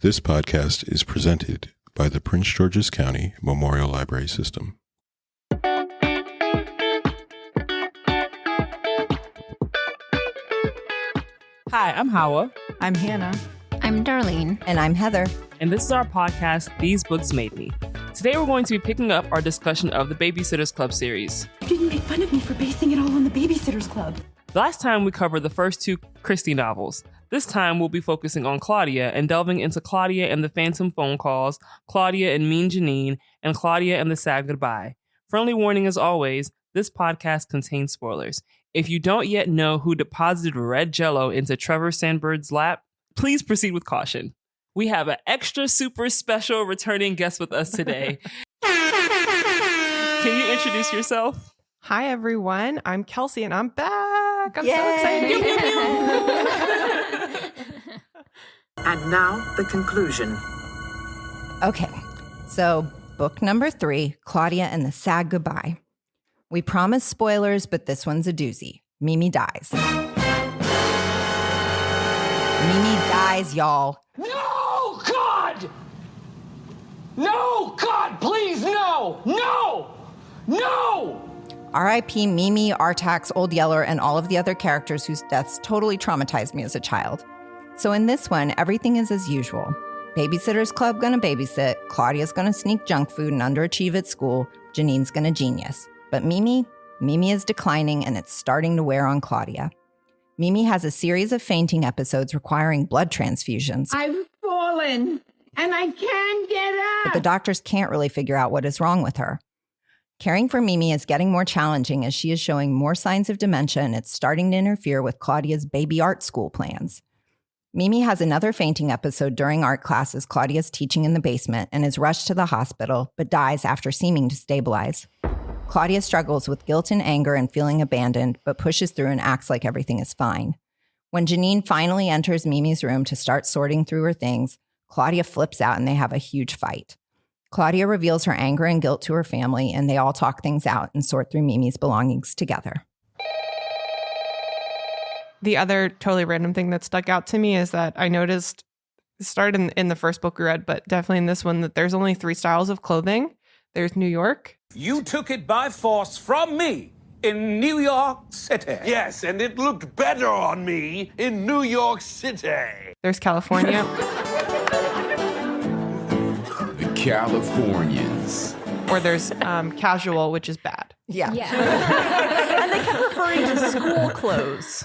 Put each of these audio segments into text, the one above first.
This podcast is presented by the Prince George's County Memorial Library System. Hi, I'm Hawa. I'm Hannah. I'm Darlene. And I'm Heather. And this is our podcast, These Books Made Me. Today we're going to be picking up our discussion of the Babysitters Club series. You didn't make fun of me for basing it all on the Babysitters Club. Last time we covered the first two Christie novels. This time we'll be focusing on Claudia and delving into Claudia and the Phantom Phone Calls, Claudia and Mean Janine, and Claudia and the Sad Goodbye. Friendly warning as always, this podcast contains spoilers. If you don't yet know who deposited red jello into Trevor Sandbird's lap, please proceed with caution. We have an extra super special returning guest with us today. Can you introduce yourself? Hi, everyone. I'm Kelsey, and I'm back. I'm Yay! so excited. And now, the conclusion. Okay, so book number 3, Claudia and the Sad Goodbye. We promise spoilers, but this one's a doozy. Mimi dies. Mimi dies, y'all. No, God! No, God, please, no! No! No! R.I.P. Mimi, Artax, Old Yeller, and all of the other characters whose deaths totally traumatized me as a child. So in this one, everything is as usual. Babysitter's Club gonna babysit, Claudia's gonna sneak junk food and underachieve at school, Janine's gonna genius. But Mimi is declining, and it's starting to wear on Claudia. Mimi has a series of fainting episodes requiring blood transfusions. I've fallen, and I can't get up. But the doctors can't really figure out what is wrong with her. Caring for Mimi is getting more challenging as she is showing more signs of dementia, and it's starting to interfere with Claudia's baby art school plans. Mimi has another fainting episode during art class as Claudia's teaching in the basement and is rushed to the hospital, but dies after seeming to stabilize. Claudia struggles with guilt and anger and feeling abandoned, but pushes through and acts like everything is fine. When Janine finally enters Mimi's room to start sorting through her things, Claudia flips out and they have a huge fight. Claudia reveals her anger and guilt to her family, and they all talk things out and sort through Mimi's belongings together. The other totally random thing that stuck out to me is that I noticed, it started in the first book we read, but definitely in this one, that there's only 3 styles of clothing. There's New York. You took it by force from me in New York City. Yes, and it looked better on me in New York City. There's California. The Californians. Or there's casual, which is bad. Yeah. And they kept referring to school clothes,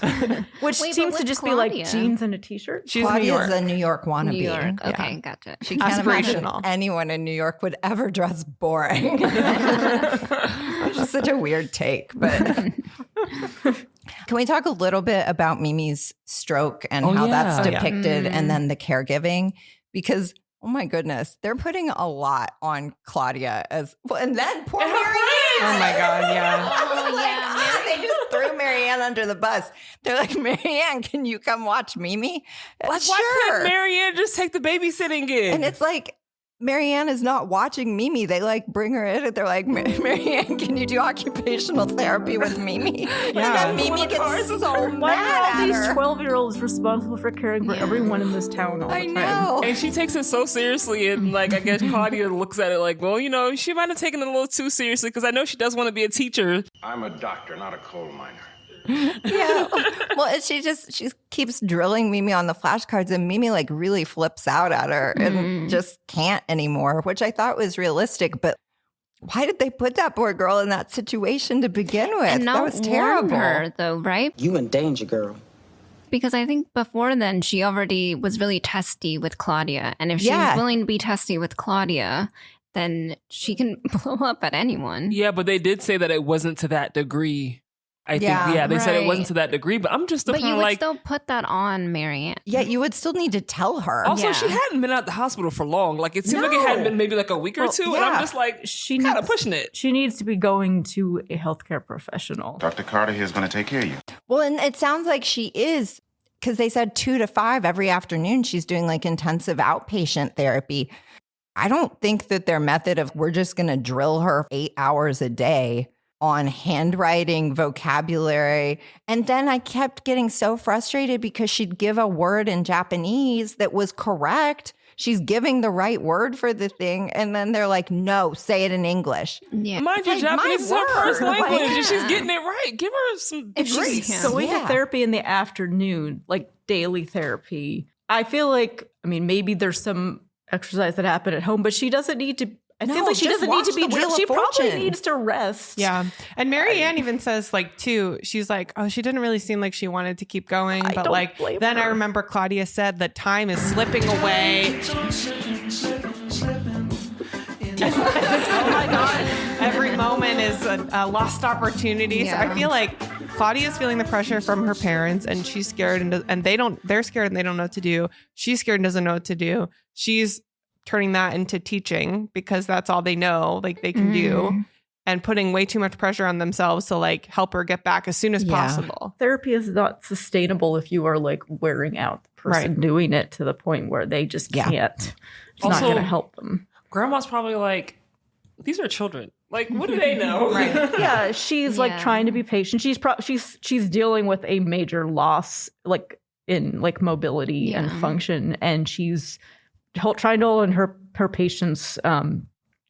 which seems to just be like jeans and a t-shirt. She's Claudia's a New York wannabe. New York. Okay, Gotcha. She can't imagine Aspirational. anyone in New York would ever dress boring. Which is such a weird take, but... Can we talk a little bit about Mimi's stroke and how that's depicted and then the caregiving? Because, oh my goodness, they're putting a lot on Claudia as well. And then poor Marianne. Oh my God, yeah. Oh, yeah. They just threw Marianne under the bus. They're like, Marianne, can you come watch Mimi? Why couldn't Marianne just take the babysitting gig? And it's like, Marianne is not watching Mimi. They like bring her in and they're like, Marianne, can you do occupational therapy with Mimi? Yeah. And then Mimi gets so Why mad are all at these her. 12-year-olds responsible for caring for everyone in this town all the I time? know. And she takes it so seriously, and like I guess Claudia looks at it like, well, you know, she might have taken it a little too seriously because I know she does want to be a teacher. I'm a doctor, not a coal miner. Yeah. Well, she keeps drilling Mimi on the flashcards, and Mimi like really flips out at her and just can't anymore, which I thought was realistic. But why did they put that poor girl in that situation to begin with? And That not was terrible. warn her, though, right? You in danger, girl. Because I think before then, she already was really testy with Claudia. And if she's willing to be testy with Claudia, then she can blow up at anyone. Yeah, but they did say that it wasn't to that degree. I think, they said it wasn't to that degree, but I'm just But you would like, still put that on Marianne. Yeah, you would still need to tell her. also, she hadn't been out the hospital for long. Like, it seemed like it hadn't been maybe like a week or two, and I'm just like, She kind of needs- pushing it. She needs to be going to a healthcare professional. Dr. Carter here is going to take care of you. Well, and it sounds like she is, because they said 2 to 5 every afternoon. She's doing like intensive outpatient therapy. I don't think that their method of we're just going to drill her 8 hours a day on handwriting, vocabulary. And then I kept getting so frustrated because she'd give a word in Japanese that was correct. She's giving the right word for the thing. And then they're like, no, say it in English. Yeah. Mind you, Japanese is her first language and she's getting it right. Give her some grace. Going to therapy in the afternoon, like daily therapy, I feel like, I mean, maybe there's some exercise that happened at home, but she doesn't need to. I feel like she doesn't need to be drilled. She probably needs to rest. Yeah. And Marianne even says, like, too, she's like, oh, she didn't really seem like she wanted to keep going. But like, then I remember Claudia said that time is slipping away. Oh my God. Every moment is a lost opportunity. Yeah. So I feel like Claudia's feeling the pressure from her parents and she's scared and they're scared and they don't know what to do. She's scared and doesn't know what to do. She's turning that into teaching because that's all they know, like they can do, and putting way too much pressure on themselves to like help her get back as soon as possible. Therapy is not sustainable if you are like wearing out the person doing it to the point where they just can't. It's also not going to help them. Grandma's probably like, these are children. Like, what do they know? Yeah, she's like trying to be patient. She's dealing with a major loss, like in like mobility and function, and she's trying to hold in her patience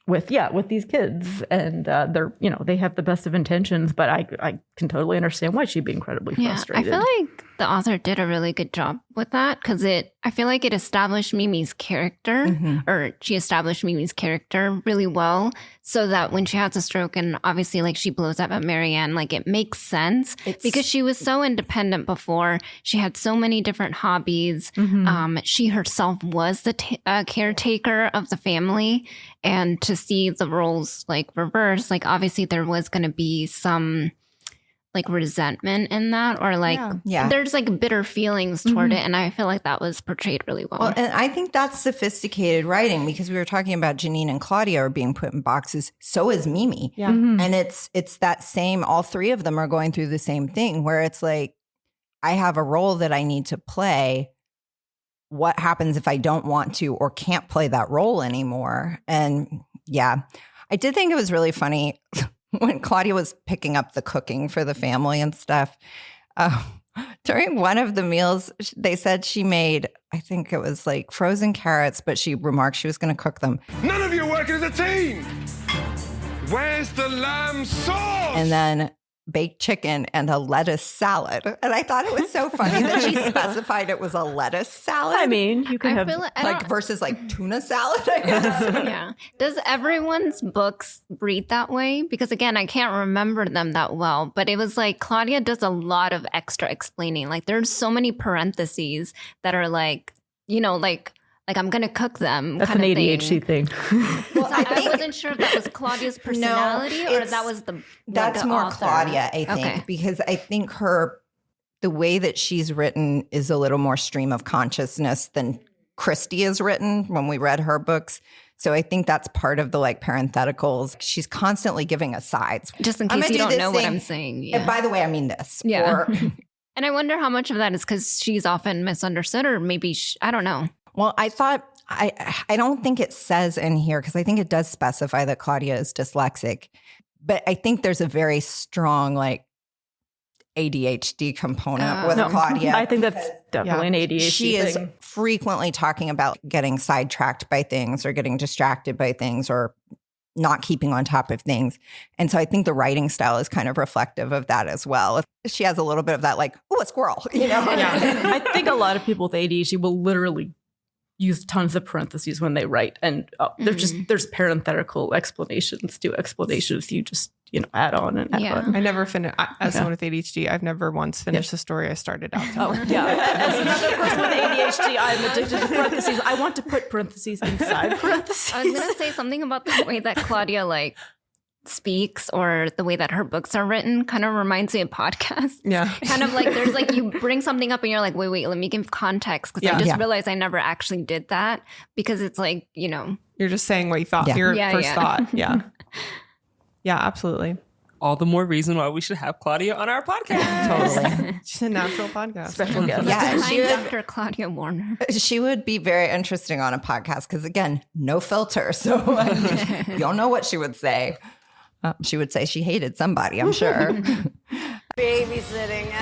with these kids, and they're they have the best of intentions, but I can totally understand why she'd be incredibly frustrated. I feel like the author did a really good job with that because I feel like it established Mimi's character, or she established Mimi's character really well, so that when she has a stroke and obviously like she blows up at Marianne, like it makes sense because she was so independent before. She had so many different hobbies. She herself was the caretaker of the family, and to see the roles like reversed, like obviously there was going to be some like resentment in that, or like there's like bitter feelings toward it, and I feel like that was portrayed really well. And I think that's sophisticated writing because we were talking about Janine and Claudia are being put in boxes. So is Mimi, and it's that same. All three of them are going through the same thing where it's like, I have a role that I need to play. What happens if I don't want to or can't play that role anymore? And I did think it was really funny when Claudia was picking up the cooking for the family and stuff. During one of the meals, they said she made, I think it was like frozen carrots, but she remarked she was going to cook them. None of you are working as a team. Where's the lamb sauce? And then baked chicken and a lettuce salad. And I thought it was so funny that she specified it was a lettuce salad. I mean, you could have like versus like tuna salad, I guess. Yeah. Does everyone's books read that way? Because again, I can't remember them that well, but it was like Claudia does a lot of extra explaining. Like there's so many parentheses that are like, like I'm going to cook them. That's an ADHD thing. Well, I wasn't sure if that was Claudia's personality or that was that's the more author. Claudia, I think, because I think the way that she's written is a little more stream of consciousness than Christy is written when we read her books. So I think that's part of the like parentheticals. She's constantly giving us sides. Just in case you don't know what I'm saying. Yeah. And by the way, I mean this. Yeah. And I wonder how much of that is because she's often misunderstood, or maybe, I don't know. Well, I thought, I don't think it says in here, because I think it does specify that Claudia is dyslexic, but I think there's a very strong like ADHD component with Claudia. I think that's definitely an ADHD She thing. is frequently talking about getting sidetracked by things or getting distracted by things or not keeping on top of things. And so I think the writing style is kind of reflective of that as well. She has a little bit of that like, oh, a squirrel, I think a lot of people with ADHD will literally use tons of parentheses when they write, and there's parenthetical explanations to explanations you just add on and add on. I never finish as someone with ADHD. I've never once finished the story I started out. As another person with ADHD, I'm addicted to parentheses. I want to put parentheses inside parentheses. I was gonna say something about the way that Claudia like speaks, or the way that her books are written kind of reminds me of podcasts. Yeah. Kind of like there's like you bring something up and you're like, wait, let me give context, because I just realized I never actually did that, because it's like, you're just saying what you thought, your first thought. Yeah. Yeah, absolutely. All the more reason why we should have Claudia on our podcast. Totally. She's a natural podcast. Special guest. Yeah, she would, Dr. Claudia Warner. She would be very interesting on a podcast because, again, no filter. So you don't know what she would say. She would say she hated somebody, I'm sure. Babysitting.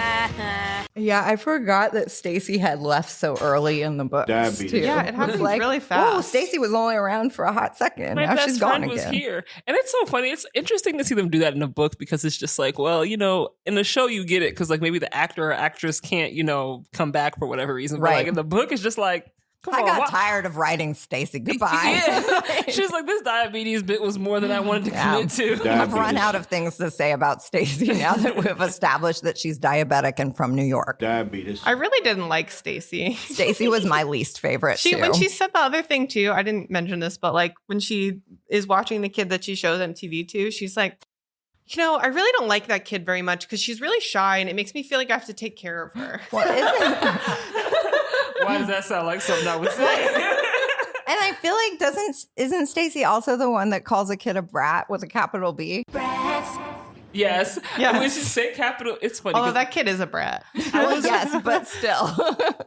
Yeah, I forgot that Stacy had left so early in the books. Diabetes. Too. Yeah, it happens like, really fast. Oh, Stacy was only around for a hot second. My now best she's gone friend was again. here. And it's so funny. It's interesting to see them do that in a book because it's just like, well, you know, in the show you get it because like maybe the actor or actress can't, you know, come back for whatever reason. But like in the book, it's just like, I got tired of writing Stacy. Goodbye. Yeah. She's like, this diabetes bit was more than I wanted to commit to. I've run out of things to say about Stacy now that we've established that she's diabetic and from New York. Diabetes. I really didn't like Stacy. Stacy was my least favorite too. When she said the other thing too, I didn't mention this, but like when she is watching the kid that she shows MTV to, she's like, you know, I really don't like that kid very much because she's really shy and it makes me feel like I have to take care of her. Well, Why does that sound like something I would say? And I feel like isn't Stacy also the one that calls a kid a brat with a capital B? Yes. Yeah. When she said capital, it's funny. Although that kid is a brat. Yes, but still.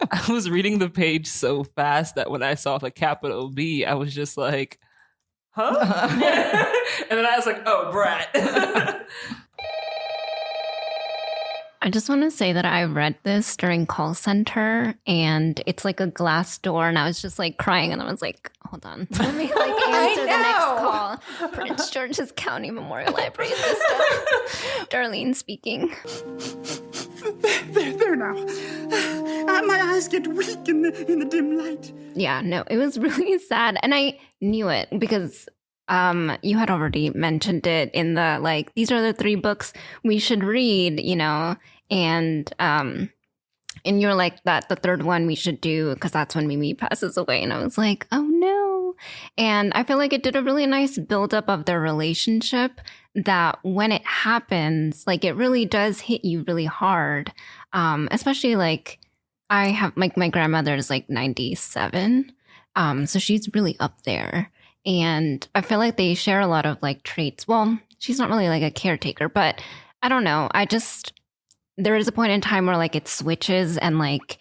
I was reading the page so fast that when I saw the capital B, I was just like, huh? And then I was like, oh, brat. I just want to say that I read this during call center and it's like a glass door and I was just like crying and I was like, hold on. Let me like answer the next call. Prince George's County Memorial Library System. Darlene speaking. There now. My eyes get weak in the dim light. Yeah, no, it was really sad. And I knew it because you had already mentioned it in the like, these are the 3 books we should read, you know, and you're like that the 3rd one we should do because that's when Mimi passes away. And I was like, oh no. And I feel like it did a really nice buildup of their relationship that when it happens, like it really does hit you really hard. Especially like I have like my grandmother is like 97. So she's really up there. And I feel like they share a lot of like traits. Well, she's not really like a caretaker, but I don't know. There is a point in time where like it switches and like,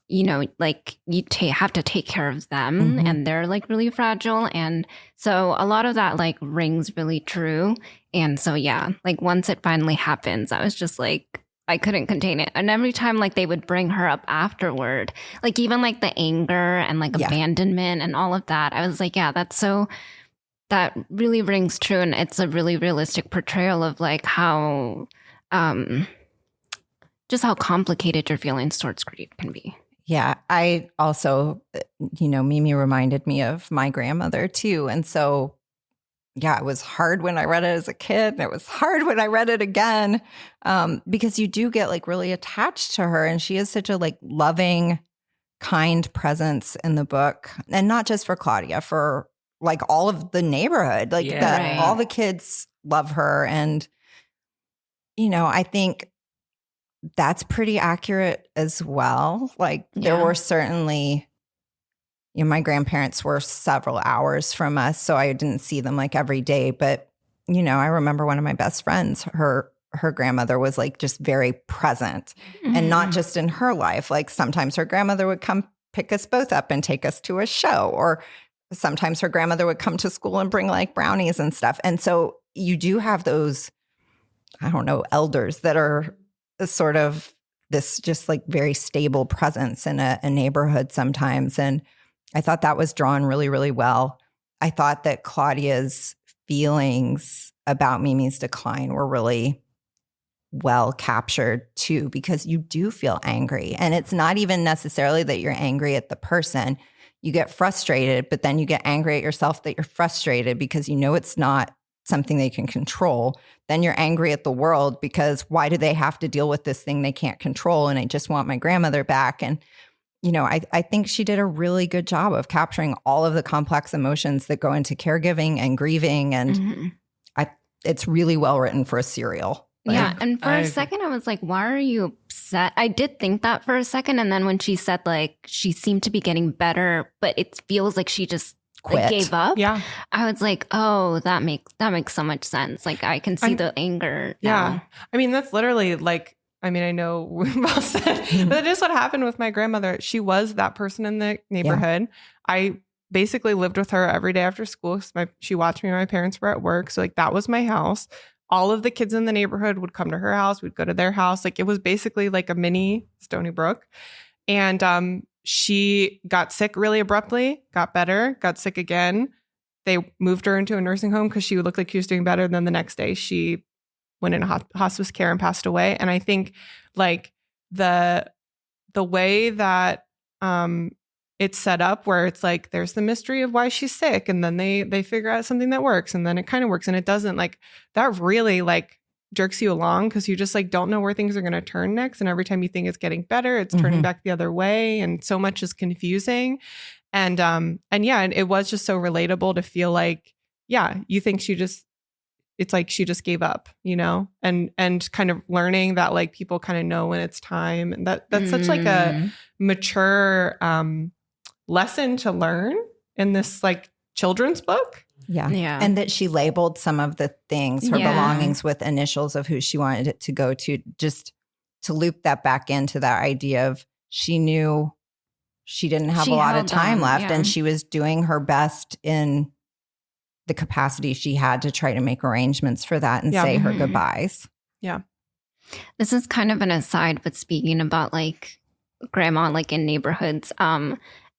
you know, like you have to take care of them and they're like really fragile. And so a lot of that like rings really true. And so, yeah, like once it finally happens, I was just like, I couldn't contain it. And every time like they would bring her up afterward, like even like the anger and like abandonment and all of that, I was like, yeah, that really rings true. And it's a really realistic portrayal of like how, just how complicated your feelings towards grief can be. Yeah, I also, you know, Mimi reminded me of my grandmother too. And so, yeah, it was hard when I read it as a kid. And it was hard when I read it again because you do get like really attached to her. And she is such a like loving, kind presence in the book. And not just for Claudia, for like all of the neighborhood. Like all the kids love her. And, you know, I think that's pretty accurate as well. Like there were certainly... You know, my grandparents were several hours from us, so I didn't see them like every day. But, you know, I remember one of my best friends, her grandmother was like just very present and not just in her life. Like sometimes her grandmother would come pick us both up and take us to a show, or sometimes her grandmother would come to school and bring like brownies and stuff. And so you do have those, I don't know, elders that are sort of this just like very stable presence in a neighborhood sometimes. And I thought that was drawn really, really well. I thought that Claudia's feelings about Mimi's decline were really well captured too, because you do feel angry. And it's not even necessarily that you're angry at the person. You get frustrated, but then you get angry at yourself that you're frustrated because you know it's not something they can control. Then you're angry at the world because why do they have to deal with this thing they can't control? And I just want my grandmother back. And you know, I think she did a really good job of capturing all of the complex emotions that go into caregiving and grieving. And it's really well written for a serial. Yeah. And for a second, I was like, why are you upset? I did think that for a second. And then when she said like she seemed to be getting better, but it feels like she just like, gave up. Yeah. I was like, oh, that makes so much sense. Like I can see the anger. Yeah. now. I mean, that's literally like, I mean, I know we've all said, but that is what happened with my grandmother. She was that person in the neighborhood. I basically lived with her every day after school. She watched me when my parents were at work. So like that was my house. All of the kids in the neighborhood would come to her house. We'd go to their house. Like it was basically like a mini Stoneybrook. And she got sick really abruptly, got better, got sick again. They moved her into a nursing home because she would look like she was doing better. Then the next day she went in hospice care and passed away. And I think like the way that it's set up where it's like there's the mystery of why she's sick, and then they figure out something that works, and then it kind of works and it doesn't, like that really like jerks you along because you just like don't know where things are going to turn next, and every time you think it's getting better, it's turning back the other way, and so much is confusing. And yeah, and it was just so relatable to feel like, yeah, you think it's like she just gave up, you know, and kind of learning that like people kind of know when it's time, and that's such like a mature lesson to learn in this like children's book. Yeah. And that she labeled some of the things, her belongings, with initials of who she wanted it to go to, just to loop that back into that idea of she knew she didn't have a lot of time left, and she was doing her best in the capacity she had to try to make arrangements for that and say her goodbyes. Yeah. This is kind of an aside, but speaking about like grandma, like in neighborhoods,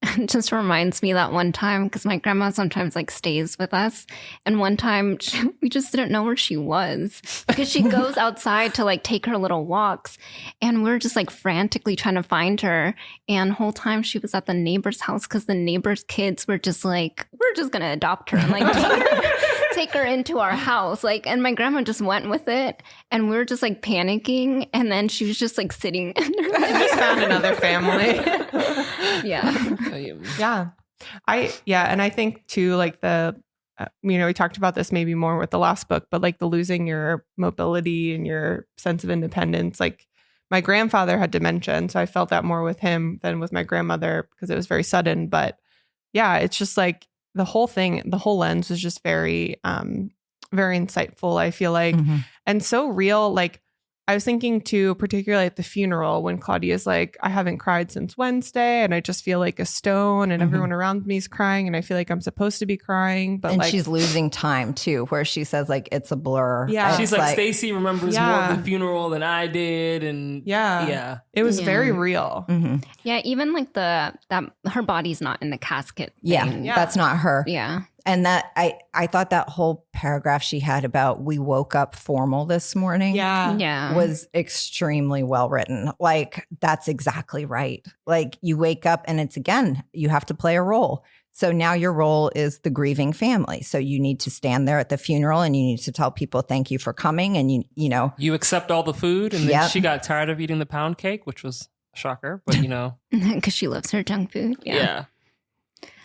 it just reminds me that one time, because my grandma sometimes like stays with us, and one time we just didn't know where she was because she goes outside to like take her little walks, and we're just like frantically trying to find her, and the whole time she was at the neighbor's house because the neighbor's kids were just like, we're just gonna adopt her and like take her into our house, like, and my grandma just went with it, and we were just like panicking, and then she was just like sitting in her just found another family. Yeah. And I think too, like we talked about this maybe more with the last book, but like the losing your mobility and your sense of independence. Like my grandfather had dementia, and so I felt that more with him than with my grandmother because it was very sudden. But yeah, it's just like the whole thing, the whole lens was just very, very insightful, I feel like, and so real. Like I was thinking too, particularly at the funeral when Claudia's like, I haven't cried since Wednesday, and I just feel like a stone, and everyone around me is crying, and I feel like I'm supposed to be crying, but and like she's losing time too, where she says like it's a blur. Yeah, she's like Stacy remembers more of the funeral than I did, and it was very real. Yeah, even like that her body's not in the casket. That's not her. Yeah. And that I thought that whole paragraph she had about we woke up formal this morning was extremely well written. Like, that's exactly right. Like, you wake up and it's, again, you have to play a role. So now your role is the grieving family. So you need to stand there at the funeral and you need to tell people thank you for coming. And you know. You accept all the food. And then she got tired of eating the pound cake, which was a shocker. But, you know. Because she loves her junk food. Yeah.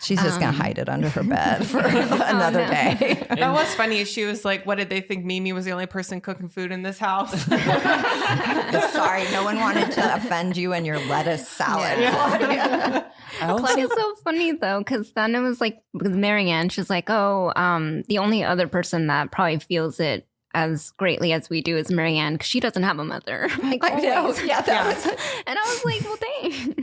She's just going to hide it under her bed for another day. That was funny. She was like, what did they think? Mimi was the only person cooking food in this house? Sorry, no one wanted to offend you and your lettuce salad. Claudia. Claudia's so funny, though, because then it was like with Marianne, she's like, the only other person that probably feels it as greatly as we do is Marianne, because she doesn't have a mother. Like, I know. Yeah, and I was like, well, dang.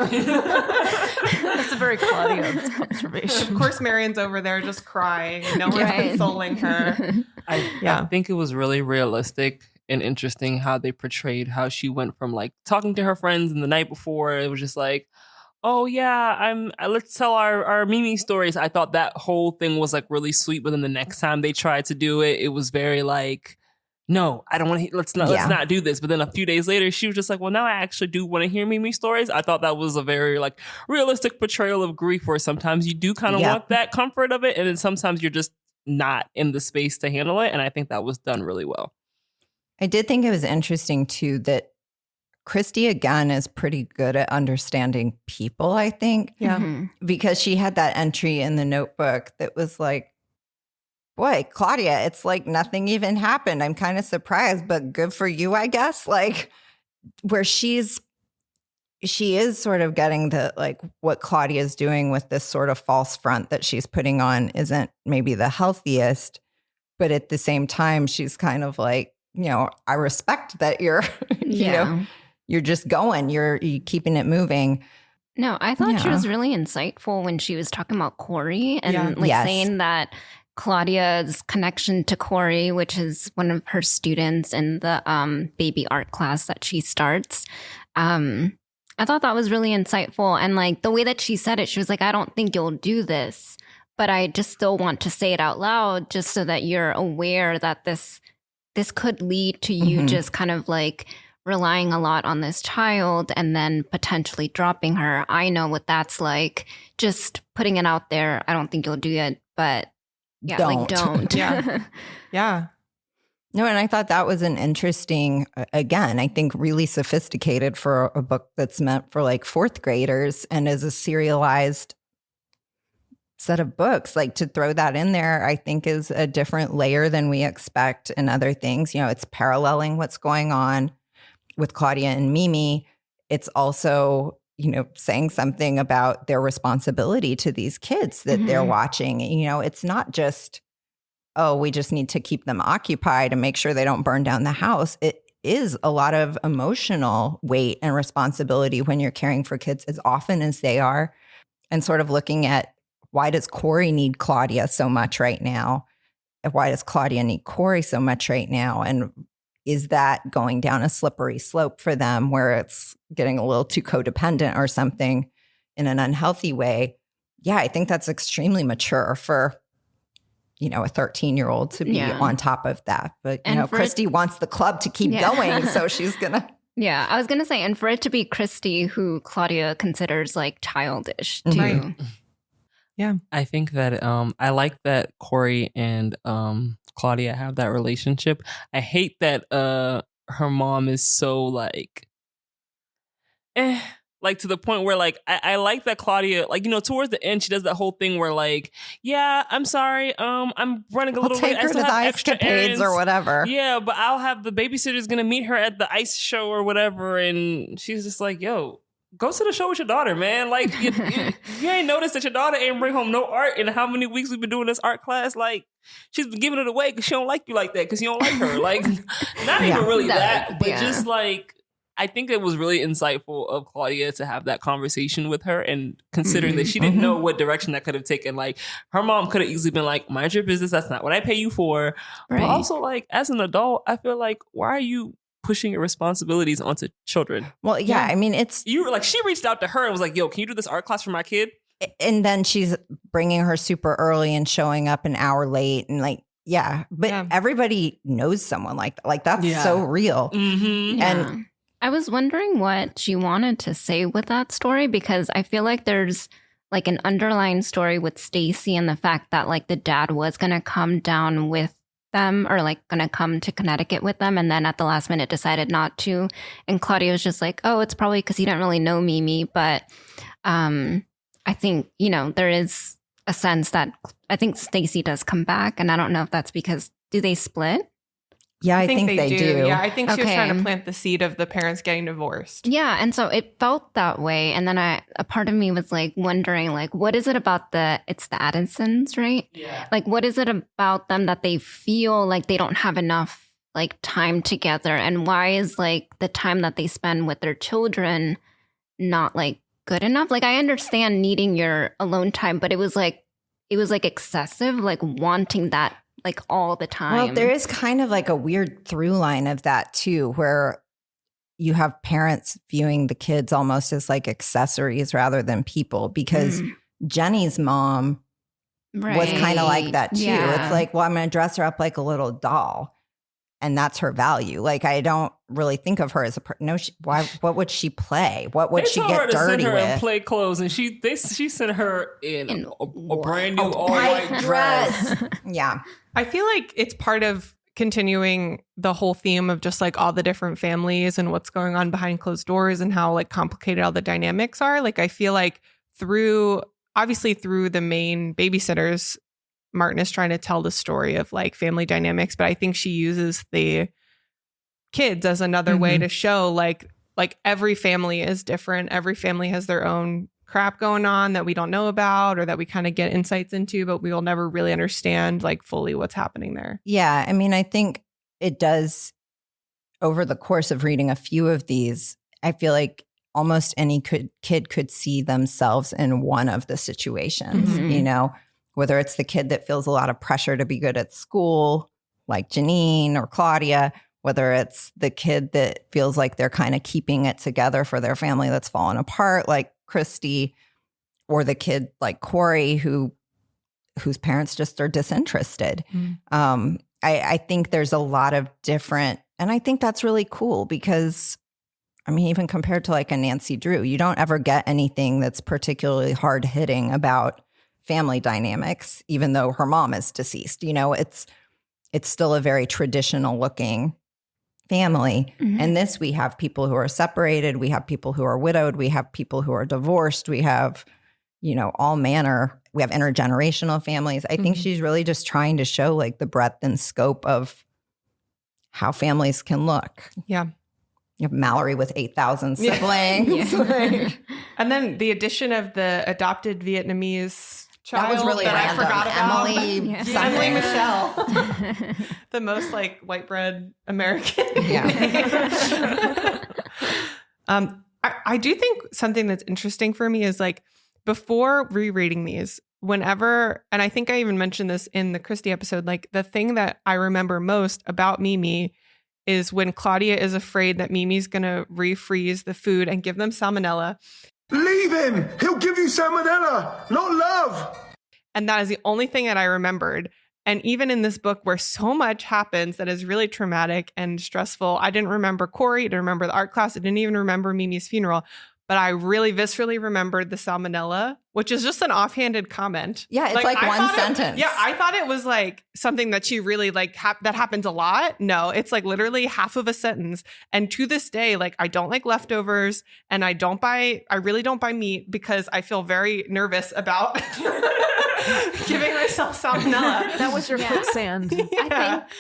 That's a very Claudia observation. Of course, Marianne's over there just crying. No one's consoling her. I think it was really realistic and interesting how they portrayed how she went from like talking to her friends and the night before. It was just like, oh yeah, let's tell our Mimi stories. I thought that whole thing was like really sweet, but then the next time they tried to do it, it was very like, no, I don't want to. Let's not do this. But then a few days later, she was just like, well, now I actually do want to hear Mimi stories. I thought that was a very like realistic portrayal of grief, where sometimes you do kind of want that comfort of it, and then sometimes you're just not in the space to handle it. And I think that was done really well. I did think it was interesting too that Christy, again, is pretty good at understanding people, I think. Yeah. Because she had that entry in the notebook that was like, boy, Claudia, it's like nothing even happened. I'm kind of surprised, but good for you, I guess. Like, where she is sort of getting the, like, what Claudia is doing with this sort of false front that she's putting on isn't maybe the healthiest, but at the same time, she's kind of like, you know, I respect that you're, you know, you're just going, you're keeping it moving. No, I thought she was really insightful when she was talking about Corey and saying that Claudia's connection to Corey, which is one of her students in the baby art class that she starts. I thought that was really insightful. And like the way that she said it, she was like, I don't think you'll do this, but I just still want to say it out loud just so that you're aware that this could lead to you just kind of like relying a lot on this child and then potentially dropping her. I know what that's like. Just putting it out there. I don't think you'll do it, but don't. Yeah. No, and I thought that was an interesting, again, I think really sophisticated for a book that's meant for like fourth graders and as a serialized set of books. Like to throw that in there, I think is a different layer than we expect in other things. You know, it's paralleling what's going on with Claudia and Mimi. It's also, you know, saying something about their responsibility to these kids that they're watching. You know, it's not just, oh, we just need to keep them occupied and make sure they don't burn down the house. It is a lot of emotional weight and responsibility when you're caring for kids as often as they are, and sort of looking at why does Corey need Claudia so much right now? And why does Claudia need Corey so much right now? And is that going down a slippery slope for them where it's getting a little too codependent or something in an unhealthy way? Yeah, I think that's extremely mature for, you know, a 13-year-old to be on top of that. But, you know, Christy wants the club to keep going, so she's going to. Yeah, I was going to say, and for it to be Christy, who Claudia considers like childish too. Right. Yeah. I think that I like that Corey and Claudia have that relationship. I hate that her mom is so like to the point where like I like that Claudia, like, you know, towards the end she does that whole thing where like, yeah, I'm sorry, I'm running a little late. Take her to the ice capades or whatever. Yeah, but I'll have the babysitter's gonna meet her at the ice show or whatever, and she's just like, yo, go to the show with your daughter, man. Like, you ain't noticed that your daughter ain't bring home no art in how many weeks we've been doing this art class? Like, she's been giving it away because she don't like you like that because you don't like her. Like, not even really that, but just like, I think it was really insightful of Claudia to have that conversation with her, and considering that she didn't know what direction that could have taken. Like, her mom could have easily been like, mind your business, that's not what I pay you for. Right. But also, like, as an adult, I feel like, why are you pushing your responsibilities onto children? Well, yeah, I mean, it's... You were like, she reached out to her and was like, yo, can you do this art class for my kid? And then she's bringing her super early and showing up an hour late and like, but everybody knows someone like that. Like, that's so real. And I was wondering what she wanted to say with that story, because I feel like there's like an underlying story with Stacy and the fact that like the dad was going to come down with them, or like going to come to Connecticut with them, and then at the last minute decided not to. And Claudia was just like, oh, it's probably because he didn't really know Mimi. But I think, you know, there is a sense that I think Stacy does come back, and I don't know if that's because, do they split? Yeah, I think they do. Yeah, I think she was trying to plant the seed of the parents getting divorced. Yeah, and so it felt that way. And then a part of me was like wondering, like, what is it about it's the Addisons, right? Yeah. Like, what is it about them that they feel like they don't have enough like time together? And why is like the time that they spend with their children not like good enough? Like, I understand needing your alone time, but it was like excessive, like wanting that like all the time. Well, there is kind of like a weird through line of that too, where you have parents viewing the kids almost as like accessories rather than people, because Jenny's mom was kind of like that too. Yeah. It's like, well, I'm going to dress her up like a little doll, and that's her value. Like, I don't really think of her as a what would she play? What would she get dirty with? And play clothes, and she sent her in a brand new all white dress. Yeah. I feel like it's part of continuing the whole theme of just like all the different families and what's going on behind closed doors and how like complicated all the dynamics are. Like, I feel like through the main babysitters, Martin is trying to tell the story of like family dynamics, but I think she uses the kids as another way to show like every family is different. Every family has their own crap going on that we don't know about, or that we kind of get insights into, but we will never really understand like fully what's happening there. Yeah. I mean, I think it does, over the course of reading a few of these, I feel like almost any kid could see themselves in one of the situations, you know, whether it's the kid that feels a lot of pressure to be good at school, like Janine or Claudia, whether it's the kid that feels like they're kind of keeping it together for their family that's fallen apart, like Christy, or the kid like Corey whose parents just are disinterested. I think there's a lot of different, and I think that's really cool because, I mean, even compared to like a Nancy Drew, you don't ever get anything that's particularly hard hitting about family dynamics, even though her mom is deceased. You know, it's still a very traditional looking family. And this, we have people who are separated, we have people who are widowed, we have people who are divorced, we have, you know, all manner. We have intergenerational families. I think she's really just trying to show like the breadth and scope of how families can look. Yeah. You have Mallory with 8,000 siblings. And then the addition of the adopted Vietnamese child that was really that random. I forgot about. Emily Michelle. The most like white bread American. I do think something that's interesting for me is like, before rereading these, whenever, and I think I even mentioned this in the Christy episode, like the thing that I remember most about Mimi is when Claudia is afraid that Mimi's going to refreeze the food and give them salmonella. Leave him! He'll give you salmonella, not love! And that is the only thing that I remembered. And even in this book where so much happens that is really traumatic and stressful, I didn't remember Corey, I didn't remember the art class, I didn't even remember Mimi's funeral. But I really viscerally remembered the salmonella, which is just an offhanded comment. Yeah, it's like one sentence. I thought it was like something that she really like, that happens a lot. No, it's like literally half of a sentence. And to this day, like I don't like leftovers and I really don't buy meat because I feel very nervous about giving myself salmonella. That was your quicksand.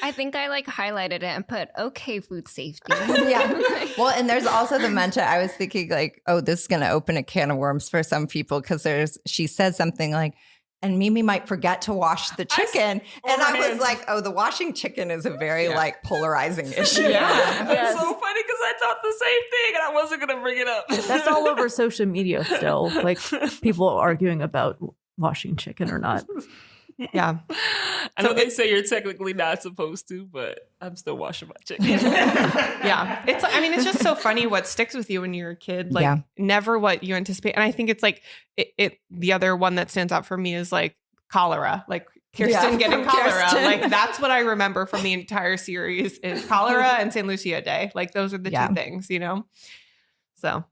I think I like highlighted it and put, okay, food safety. Well, and there's also the mention, I was thinking like, oh, this is going to open a can of worms for some people because she says something like, and Mimi might forget to wash the chicken. I was like, oh, the washing chicken is a very like polarizing issue. It's so funny because I thought the same thing and I wasn't going to bring it up. That's all over social media still. Like people arguing about washing chicken or not. Yeah. I know they say you're technically not supposed to, but I'm still washing my chicken. Yeah. It's just so funny what sticks with you when you're a kid. Like never what you anticipate. And I think it's like the other one that stands out for me is like cholera. Like Kirsten getting cholera. Like that's what I remember from the entire series is cholera and St. Lucia Day. Like those are the two things, you know? So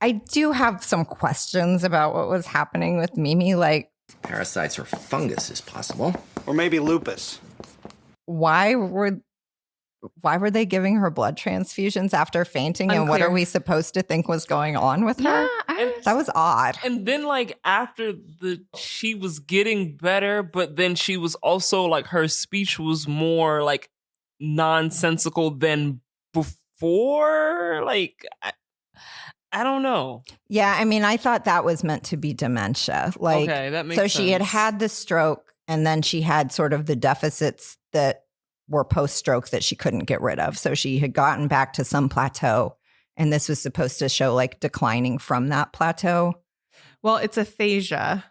I do have some questions about what was happening with Mimi. Like, parasites or fungus is possible. Or maybe lupus. Why were they giving her blood transfusions after fainting? Unclear. And what are we supposed to think was going on with her? That was odd. And then like after she was getting better, but then she was also like her speech was more like nonsensical than before. Like I don't know. Yeah, I mean, I thought that was meant to be dementia. Like, okay, that makes so sense. she had the stroke, and then she had sort of the deficits that were post-stroke that she couldn't get rid of. So she had gotten back to some plateau, and this was supposed to show like declining from that plateau. Well, it's aphasia,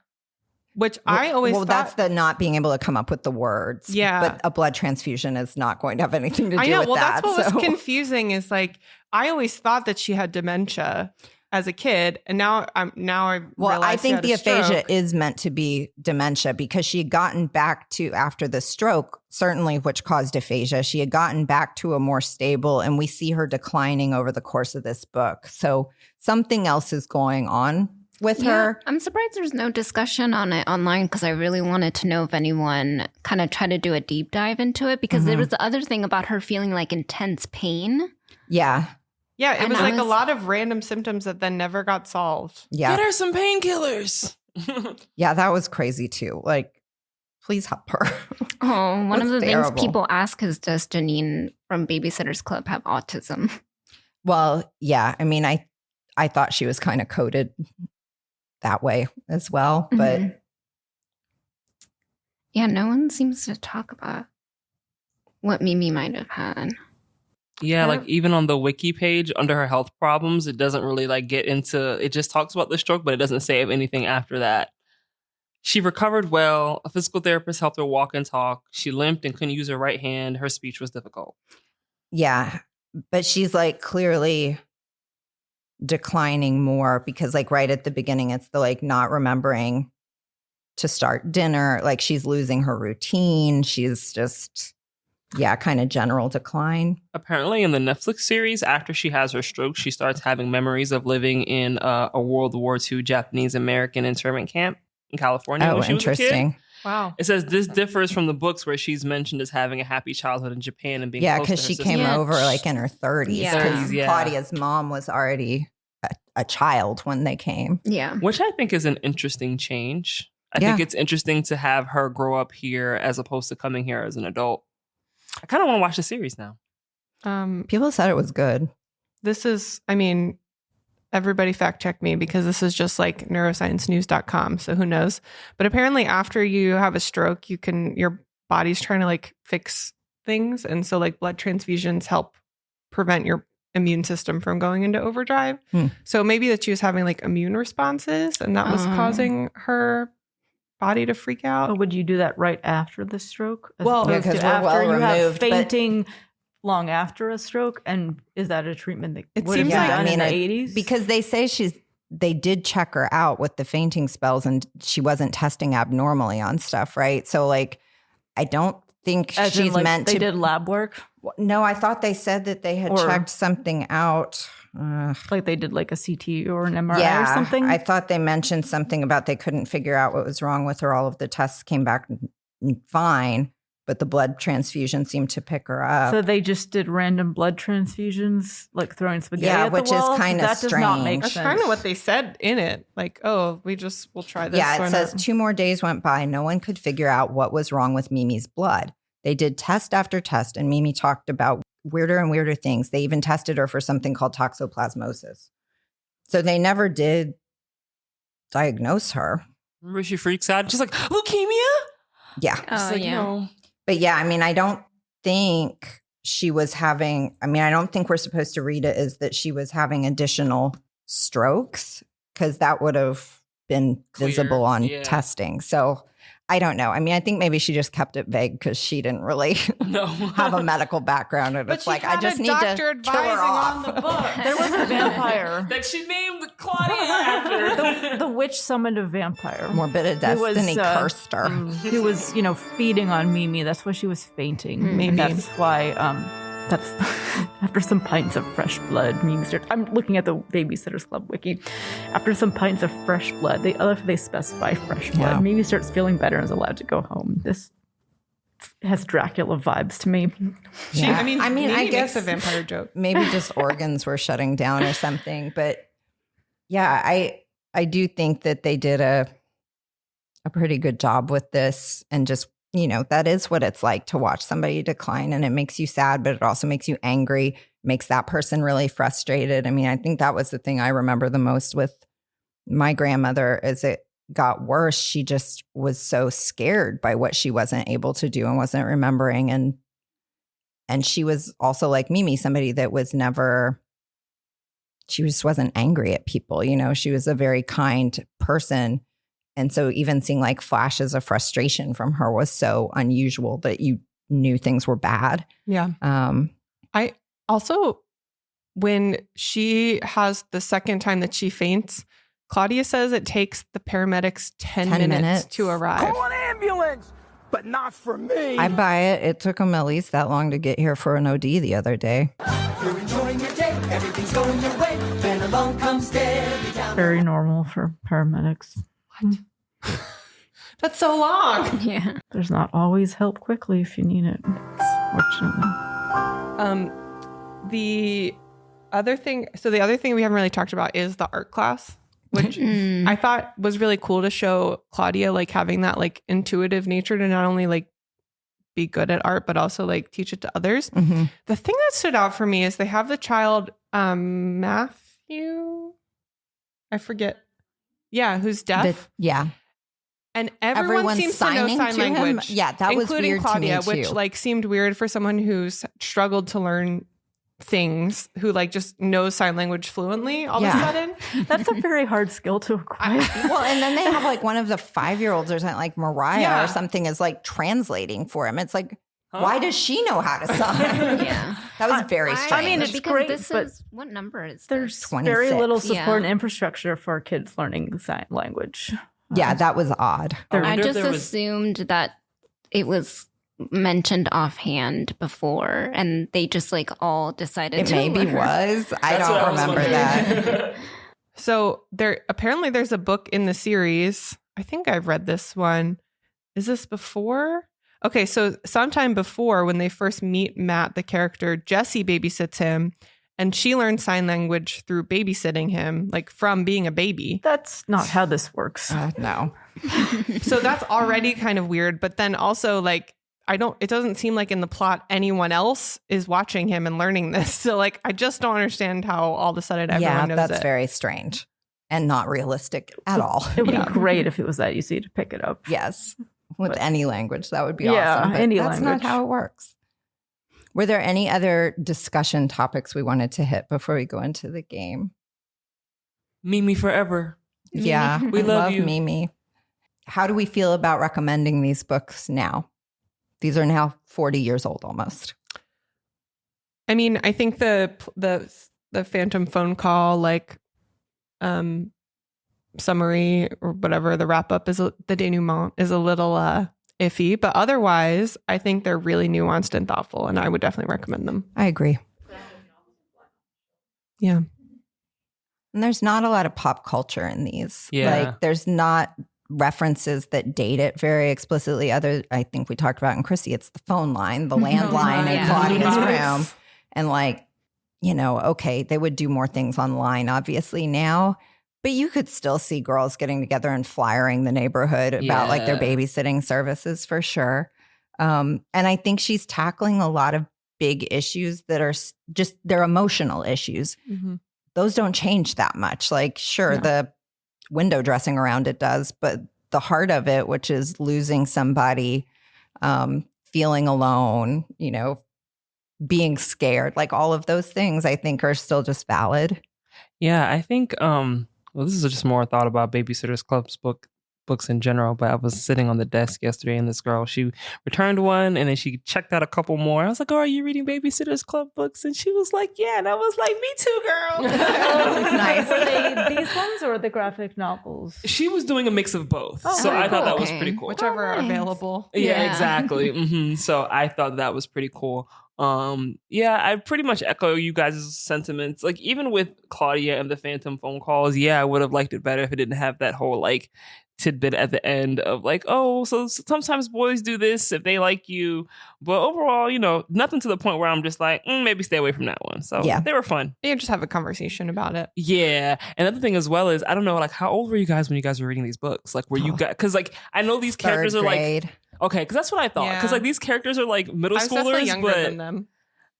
which I always thought. That's the not being able to come up with the words. Yeah. But a blood transfusion is not going to have anything to do I know. with Well, that. that's what was confusing is like, I always thought that she had dementia as a kid. And now I realize I think the aphasia stroke. is meant to be dementia because she had gotten back to, after the stroke, certainly which caused aphasia, she had gotten back to a more stable, and we see her declining over the course of this book. So something else is going on with her. I'm surprised there's no discussion on it online because I really wanted to know if anyone kind of tried to do a deep dive into it because there was the other thing about her feeling like intense pain. Yeah. Yeah, it was like a lot of random symptoms that then never got solved. Yeah. Get her some painkillers. Yeah, that was crazy too. Like, please help her. Oh, one of the things people ask is, does Janine from Babysitter's Club have autism? Well, yeah. I mean, I thought she was kind of coded that way as well, but yeah, no one seems to talk about what Mimi might have had. Yeah, like even on the wiki page under her health problems, it doesn't really like get into, it just talks about the stroke, but it doesn't say anything after that. She recovered well. A physical therapist helped her walk and talk. She limped and couldn't use her right hand. Her speech was difficult. Yeah, but she's like clearly declining more because like right at the beginning, it's the like not remembering to start dinner. Like she's losing her routine. She's just... yeah, kind of general decline. Apparently in the Netflix series, after she has her stroke, she starts having memories of living in a World War II Japanese-American internment camp in California when she was a kid. Wow. It says this differs from the books where she's mentioned as having a happy childhood in Japan and being yeah, because she came over like in her 30s. Yeah. Claudia's mom was already a child when they came. Yeah. Which I think is an interesting change. I think it's interesting to have her grow up here as opposed to coming here as an adult. I kind of want to watch the series now. People said it was good. This is, I mean, everybody fact check me because this is just like neurosciencenews.com. So who knows? But apparently after you have a stroke, your body's trying to like fix things. And so like blood transfusions help prevent your immune system from going into overdrive. So maybe that she was having like immune responses and that was causing her body to freak out. Or would you do that right after the stroke? Well, because we're well you removed, have fainting long after a stroke, and is that a treatment that it would seems have like done in the 80s? Because they say they did check her out with the fainting spells and she wasn't testing abnormally on stuff, right? So like, I don't think as she's in, like, meant to. They did lab work? No, I thought they said that they had checked something out. Like they did like a CT or an MRI or something? I thought they mentioned something about they couldn't figure out what was wrong with her. All of the tests came back fine, but the blood transfusion seemed to pick her up. So they just did random blood transfusions, like throwing spaghetti at the which wall? is kind of strange. That does not make That's sense. kind of what they said in it. Like, oh, we'll try this. Yeah, it says 2 more days went by. No one could figure out what was wrong with Mimi's blood. They did test after test, and Mimi talked about weirder and weirder things. They even tested her for something called toxoplasmosis. So they never did diagnose her. Remember she freaks out. She's like, leukemia? Yeah. Oh, like, yeah. no. But yeah, I mean, I don't think she was having, I don't think we're supposed to read it as that she was having additional strokes because that would have been visible on testing. So I don't know. I mean, I think maybe she just kept it vague because she didn't really have a medical background. And it's like, I just need to kill her off. On the book. There was a vampire. That she named Claudia after. The witch summoned a vampire. Morbid Destiny cursed her. Who was, feeding on Mimi. That's why she was fainting. Maybe. And that's why, that's after some pints of fresh blood, Mimi started. I'm looking at the Babysitter's Club wiki. After some pints of fresh blood, they specify fresh blood. Yeah. Mimi starts feeling better and is allowed to go home. This has Dracula vibes to me. Yeah. I guess a vampire joke. Maybe just organs were shutting down or something. But yeah, I do think that they did a pretty good job with this, and just, that is what it's like to watch somebody decline, and it makes you sad, but it also makes you angry, makes that person really frustrated. I mean, I think that was the thing I remember the most with my grandmother. As it got worse, she just was so scared by what she wasn't able to do and wasn't remembering. And she was also like Mimi, somebody that was never, she just wasn't angry at people. She was a very kind person. And so even seeing like flashes of frustration from her was so unusual that you knew things were bad. Yeah. I also, when she has the second time that she faints, Claudia says it takes the paramedics 10 minutes to arrive. Call an ambulance, but not for me. I buy it. It took them at least that long to get here for an OD the other day. You're enjoying your day, everything's going your way. Then along comes Debbie down. Very normal for paramedics. What? That's so long. Yeah. There's not always help quickly if you need it, fortunately. The other thing we haven't really talked about is the art class, which I thought was really cool to show Claudia like having that like intuitive nature to not only like be good at art, but also like teach it to others. Mm-hmm. The thing that stood out for me is they have the child, Matthew, I forget. Yeah. Who's deaf. Yeah. And everyone seems to know sign language. Yeah, that was including weird Claudia, to me too. which like seemed weird for someone who's struggled to learn things who like just knows sign language fluently all of a sudden. That's a very hard skill to acquire. Well, and then they have like one of the 5-year-olds or something, like Mariah or something, is like translating for him. It's like, why does she know how to sign? That was very strange. I mean, it's because great, this but is what number is there's this? 26. very little support and infrastructure for kids learning sign language. Yeah, that was odd. I just assumed that it was mentioned offhand before and they just like all decided it maybe was. I don't remember that. So there's a book in the series. I think I've read this one. Is this before? Okay, so sometime before, when they first meet Matt, the character, Jessie babysits him, and she learned sign language through babysitting him, like from being a baby. That's not how this works. No. So that's already kind of weird. But then also, like, it doesn't seem like in the plot anyone else is watching him and learning this. So, like, I just don't understand how all of a sudden everyone knows it. Yeah, that's very strange and not realistic at all. It would be great if it was that easy to pick it up. Yes. With any language, that would be awesome. But any that's language. not how it works. Were there any other discussion topics we wanted to hit before we go into the game? Mimi forever. Yeah, we love you, Mimi. How do we feel about recommending these books now? These are now 40 years old almost. I mean, I think the Phantom phone call, like, summary or whatever, the wrap up is the denouement is a little iffy, but otherwise I think they're really nuanced and thoughtful, and I would definitely recommend them. I agree. Yeah. And there's not a lot of pop culture in these. Yeah. Like there's not references that date it very explicitly. I think we talked about in Chrissy, it's the phone line, the landline in Claudia's room. And like, okay, they would do more things online obviously now, but you could still see girls getting together and flyering the neighborhood about like their babysitting services for sure. And I think she's tackling a lot of big issues that are just, they're emotional issues. Mm-hmm. Those don't change that much. Like, sure, the window dressing around it does, but the heart of it, which is losing somebody, feeling alone, being scared, like all of those things I think are still just valid. Yeah, I think, well, this is just more thought about Babysitters Club's books in general, but I was sitting on the desk yesterday and this girl, she returned one and then she checked out a couple more. I was like, oh, are you reading Babysitters Club books? And she was like, yeah. And I was like, me too, girl. Nice. Were they these ones or the graphic novels? She was doing a mix of both. Oh, so I thought that was okay. pretty cool. Whichever are available. Yeah, exactly. So I thought that was pretty cool. I pretty much echo you guys' sentiments. Like even with Claudia and the Phantom phone calls, I would have liked it better if it didn't have that whole like tidbit at the end of like, oh, so sometimes boys do this if they like you, but overall, nothing to the point where I'm just like, maybe stay away from that one. So they were fun. You just have a conversation about it. Yeah. And another thing as well is, I don't know, like how old were you guys when you guys were reading these books? Like were you guys, because like I know these characters are like, okay, because that's what I thought. Because like these characters are like middle schoolers, younger than them.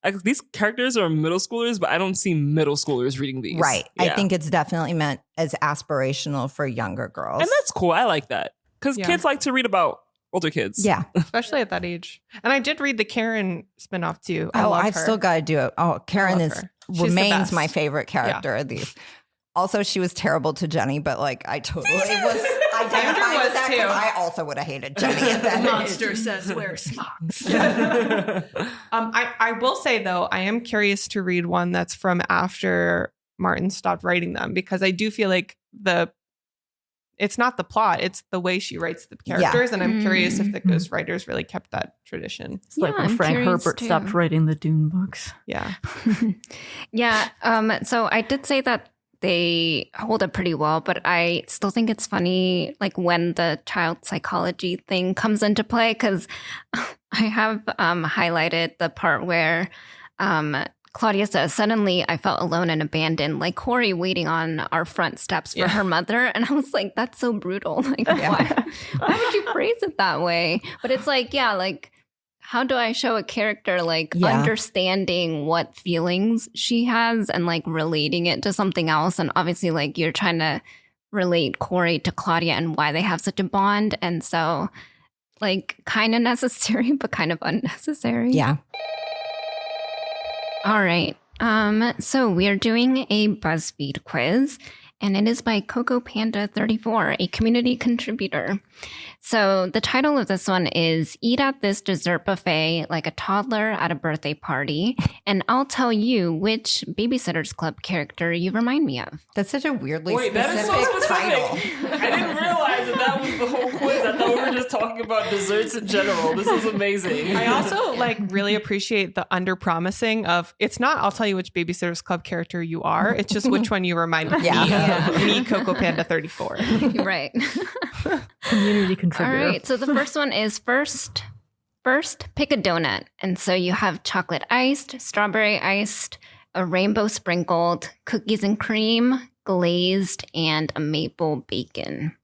Like these characters are middle schoolers, but I don't see middle schoolers reading these. Right. Yeah. I think it's definitely meant as aspirational for younger girls. And that's cool. I like that. Because kids like to read about older kids. Yeah. Especially at that age. And I did read the Karen spinoff too. I've still got to do it. Oh, Karen remains my favorite character of these. Also, she was terrible to Jenny, but like I totally was identified with that because I also would have hated Jenny at that Monster says wear smocks. I will say though, I am curious to read one that's from after Martin stopped writing them, because I do feel like it's not the plot, it's the way she writes the characters, and I'm curious if the ghost writers really kept that tradition. It's like when Frank Herbert stopped writing the Dune books. Yeah. So I did say that they hold up pretty well, but I still think it's funny, like when the child psychology thing comes into play, because I have highlighted the part where Claudia says, suddenly I felt alone and abandoned, like Corey waiting on our front steps for her mother. And I was like, that's so brutal. Like, why would you phrase it that way? But it's like, like, how do I show a character like understanding what feelings she has and like relating it to something else? And obviously like you're trying to relate Corey to Claudia and why they have such a bond. And so like kind of necessary, but kind of unnecessary. Yeah. All right. So we are doing a BuzzFeed quiz, and it is by Coco Panda 34, a community contributor. So the title of this one is Eat at this dessert buffet like a toddler at a birthday party, and I'll tell you which Babysitter's Club character you remind me of. That's such a weirdly that is so specific. title. I didn't realize that was the whole quiz. I thought we were just talking about desserts in general. This is amazing. I also really appreciate the under promising of it's not I'll tell you which Babysitter's Club character you are. It's just which one you remind me of. Me, Coco Panda 34. Right. Community contributor. All right. So the first one is first pick a donut. And so you have chocolate iced, strawberry iced, a rainbow sprinkled, cookies and cream, glazed, and a maple bacon.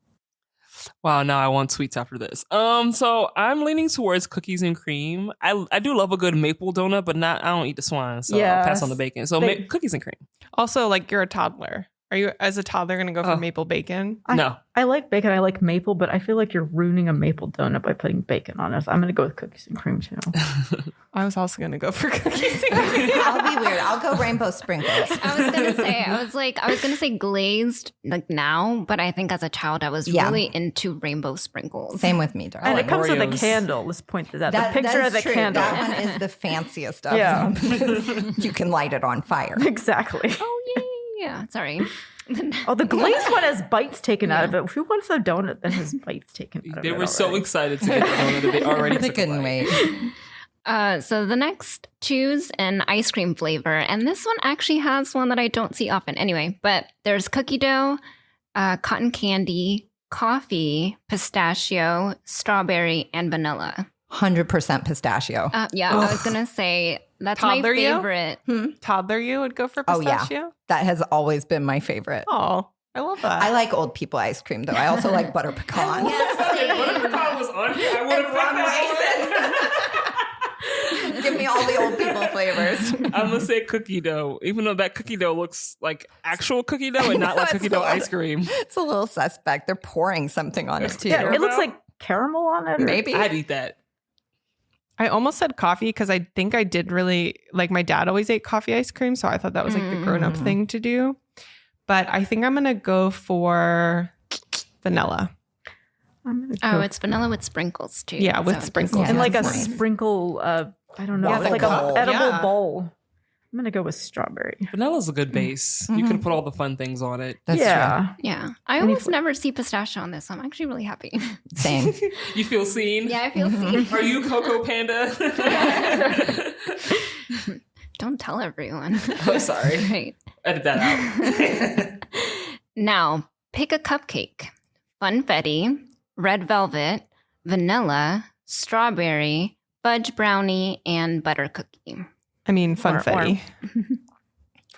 Wow, now I want sweets after this. So I'm leaning towards cookies and cream. I do love a good maple donut, but I don't eat the swine, so I'll pass on the bacon. So cookies and cream. Also, you're a toddler. Are you, as a toddler, going to go for maple bacon? No. I like bacon. I like maple, but I feel like you're ruining a maple donut by putting bacon on it. So I'm going to go with cookies and cream, too. I was also going to go for cookies and cream. I'll be weird. I'll go rainbow sprinkles. I was going to say glazed now, but I think as a child, I was really into rainbow sprinkles. Same with me, darling. And it comes with a candle. Let's point this out. The picture of the true. candle. That one is the fanciest of them. You can light it on fire. Exactly. Oh, yeah. Sorry. The glazed one has bites taken out of it. Who wants a donut that has bites taken out of it? They were so excited to get the donut that they already They couldn't wait. So the next, choose an ice cream flavor. And this one actually has one that I don't see often. Anyway, but there's cookie dough, cotton candy, coffee, pistachio, strawberry, and vanilla. 100% pistachio. I was going to say that's Toddler my favorite. Toddler you would go for pistachio? Oh, yeah. That has always been my favorite. Oh, I love that. I like old people ice cream, though. I also like butter pecan. Butter pecan was on here. I would have picked that. Give me all the old people flavors. I'm going to say cookie dough, even though that cookie dough looks like actual cookie dough and not like cookie dough ice cream. It's a little suspect. They're pouring something on it, too. Yeah, it looks like caramel on it. Maybe. I'd eat that. I almost said coffee because I think I did really my dad always ate coffee ice cream. So I thought that was the grown up thing to do. But I think I'm going to go for vanilla. It's vanilla with sprinkles too. Yeah, with sprinkles. And a sprinkle, I don't know, it's like an edible bowl. I'm going to go with strawberry. Vanilla's a good base. You can put all the fun things on it. That's true. Yeah. I almost never see pistachio on this. I'm actually really happy. Same. You feel seen? Yeah, I feel seen. Are you Coco Panda? Don't tell everyone. Oh, sorry. Right. Edit that out. Now, pick a cupcake. Funfetti, red velvet, vanilla, strawberry, fudge brownie, and butter cookie. I mean, funfetti.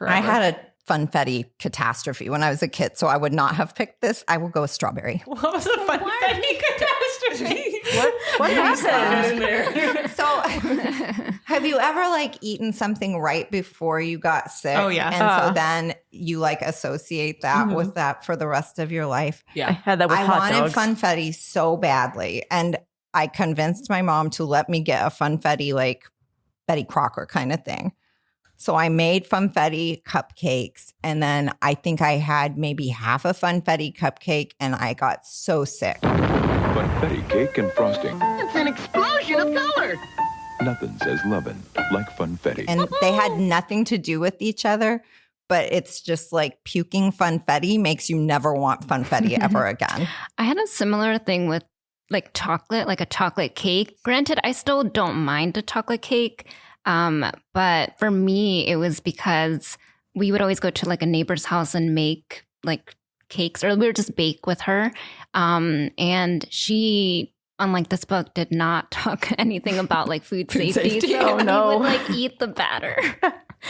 I had a funfetti catastrophe when I was a kid, so I would not have picked this. I will go with strawberry. What was a funfetti catastrophe? What happened? So, have you ever eaten something right before you got sick? Oh, yeah. And so then you associate that with that for the rest of your life. Yeah. I had that with hot dogs. I wanted funfetti so badly, and I convinced my mom to let me get a funfetti Betty Crocker kind of thing. So I made funfetti cupcakes, and then I think I had maybe half a funfetti cupcake, and I got so sick. Funfetti cake and frosting. It's an explosion of color. Nothing says lovin' like funfetti. And they had nothing to do with each other, but it's just puking funfetti makes you never want funfetti ever again. I had a similar thing with chocolate, a chocolate cake. Granted, I still don't mind a chocolate cake. But for me, it was because we would always go to a neighbor's house and make cakes, or we would just bake with her. And she, unlike this book, did not talk anything about food safety. So we would eat the batter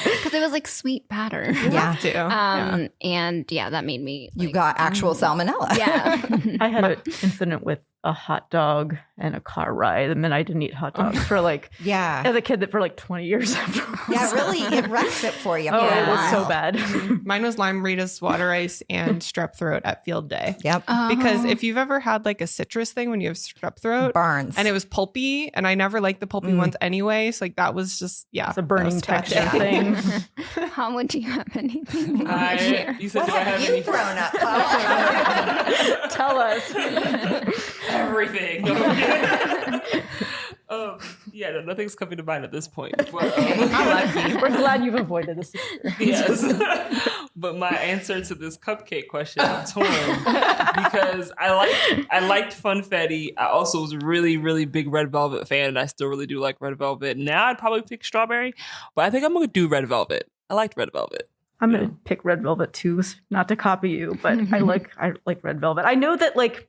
because it was sweet batter. Yeah. And that made me. You got actual salmonella. Yeah. I had an incident with a hot dog and a car ride. And then I didn't eat hot dogs for like, as a kid for like 20 years afterwards. Yeah, really, it wrecks it for you. Oh, it was so bad. Mine was lime Rita's water ice and strep throat at field day. Yep. Because if you've ever had like a citrus thing when you have strep throat, burns. And it was pulpy, and I never liked the pulpy ones anyway. So like that was just, it's a burning texture thing. How would you have anything? You said, do I have anything? Thrown up, Claudia? Tell us. Everything. Yeah, no, nothing's coming to mind at this point. But, we're glad you've avoided this. Yes. But my answer to this cupcake question, I'm torn because I liked Funfetti. I also was a really, really big Red Velvet fan, and I still really do like Red Velvet. Now I'd probably pick strawberry, but I think I'm going to do Red Velvet. I liked Red Velvet. I'm going to pick Red Velvet too, not to copy you, but I like Red Velvet. I know that like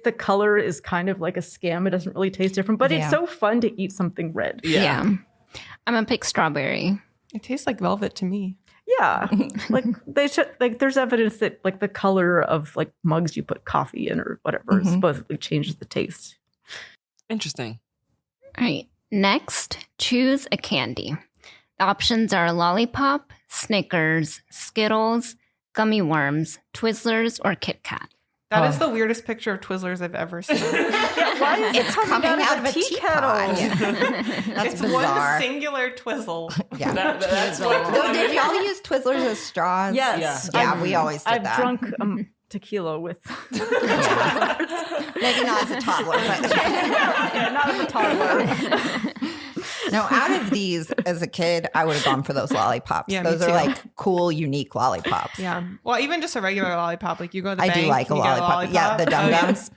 the color is kind of like a scam. It doesn't really taste different, but it's so fun to eat something red. Yeah. I'm going to pick strawberry. It tastes like velvet to me. Yeah. Like they should, like there's evidence that like the color of like mugs you put coffee in or whatever supposedly changes the taste. Interesting. All right. Next, choose a candy. The options are lollipop, Snickers, Skittles, gummy worms, Twizzlers, or Kit Kat. That is the weirdest picture of Twizzlers I've ever seen. Why is it coming out of a tea kettle? That's it's bizarre. one singular Twizzle. Yeah. That's what, Though, did y'all use Twizzlers as straws? Yes. Yeah, we always did that. I've drunk tequila with Maybe not as a toddler, but not as a toddler. No, out of these as a kid, I would have gone for those lollipops. Yeah, those me are too. like cool, unique lollipops. Yeah. Well, even just a regular lollipop. Like you go to the I bank. do like a you get lollipop. Yeah, the dum-dums.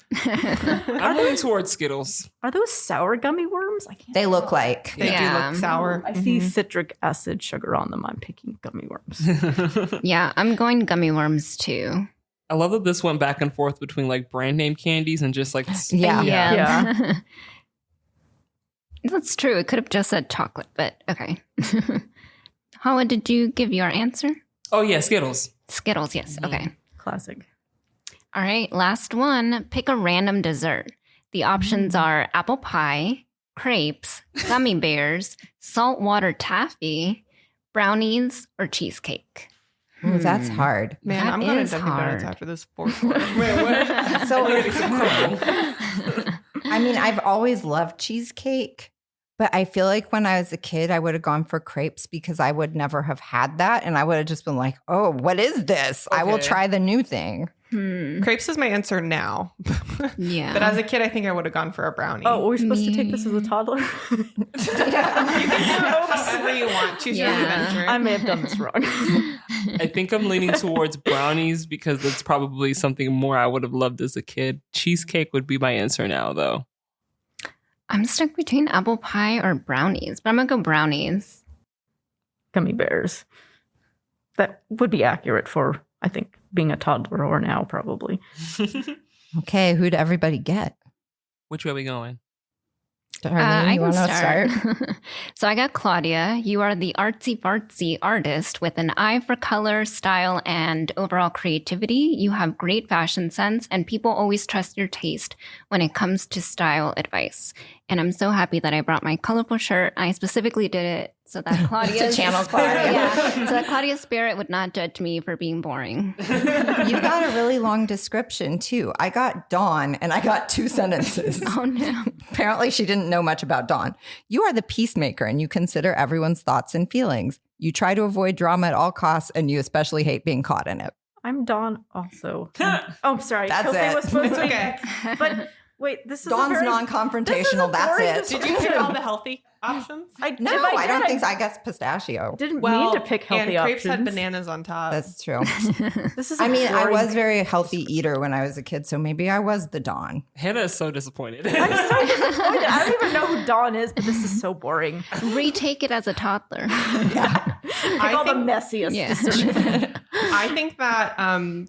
I'm leaning towards Skittles. Are those sour gummy worms? I can't They look like. They do look sour. I see citric acid sugar on them. I'm picking gummy worms. Yeah, I'm going gummy worms too. I love that this went back and forth between like brand name candies and just like Yeah. That's true. It could have just said chocolate, but okay. How did you give your answer? Oh yeah, Skittles. Skittles, yes. Okay. Classic. All right, last one. Pick a random dessert. The options are apple pie, crepes, gummy bears, saltwater taffy, brownies, or cheesecake. Ooh, that's hard. Man, That I'm going to is Dunkin' Donuts hard. after this fourth one. Wait, what? So, I mean, I've always loved cheesecake, but I feel like when I was a kid, I would have gone for crepes because I would never have had that. And I would have just been like, oh, what is this? I will try the new thing. Crepes is my answer now. Yeah. But as a kid, I think I would have gone for a brownie. Oh, we're supposed to take this as a toddler? You can do however you want. Choose your adventure. I may have done this wrong. I think I'm leaning towards brownies because that's probably something more I would have loved as a kid. Cheesecake would be my answer now, though. I'm stuck between apple pie or brownies, but I'm going to go brownies. Gummy bears. That would be accurate for, I think, being a toddler or now, probably. Okay, who'd everybody get? Which way are we going? Darlene, you want to start? So I got Claudia. You are the artsy-fartsy artist with an eye for color, style, and overall creativity. You have great fashion sense, and people always trust your taste when it comes to style advice. And I'm so happy that I brought my colorful shirt. I specifically did it so that Claudia's channel spirit, so that Claudia's spirit would not judge me for being boring. You got a really long description, too. I got Dawn, and I got 2 sentences. Oh, no. Apparently, she didn't know much about Dawn. You are the peacemaker, and you consider everyone's thoughts and feelings. You try to avoid drama at all costs, and you especially hate being caught in it. I'm Dawn also. Oh, I'm sorry. That's Kelsey it. was supposed It's to be. okay. But wait, this is Dawn's a very, non-confrontational. That's it. Did you pick all the healthy options? I don't think so. I guess pistachio. Didn't mean to pick healthy and crepes options. had bananas on top. That's true. This is. I mean, I was very healthy eater when I was a kid, so maybe I was the Dawn. Hannah is so disappointed. I'm so disappointed. I don't even know who Dawn is, but this is so boring. Retake it as a toddler. Pick all the messiest decisions. I think that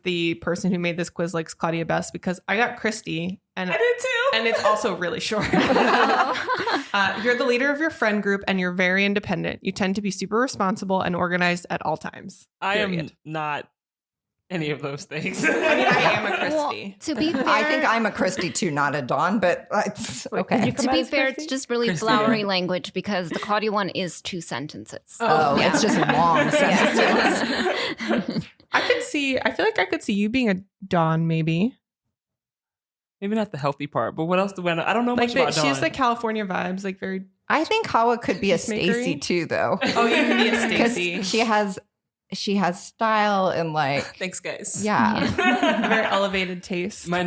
the person who made this quiz likes Claudia best because I got Christy. And I did too. And it's also really short. You're the leader of your friend group and you're very independent. You tend to be super responsible and organized at all times. I am not any of those things. I mean, I am a Christy. Well, to be fair, I think I'm a Christy too, not a Dawn, but okay. To be fair, it's just really flowery language because the Claudia one is 2 sentences. It's just long sentences. I feel like I could see you being a Dawn, maybe. Maybe not the healthy part, but what else do I know? I don't know much about Dawn. She has the California vibes, like very. I think Hawa could be a Stacy too, though. Oh, you could be a Stacy. She has style and like. Thanks, guys. Yeah. Very elevated taste. My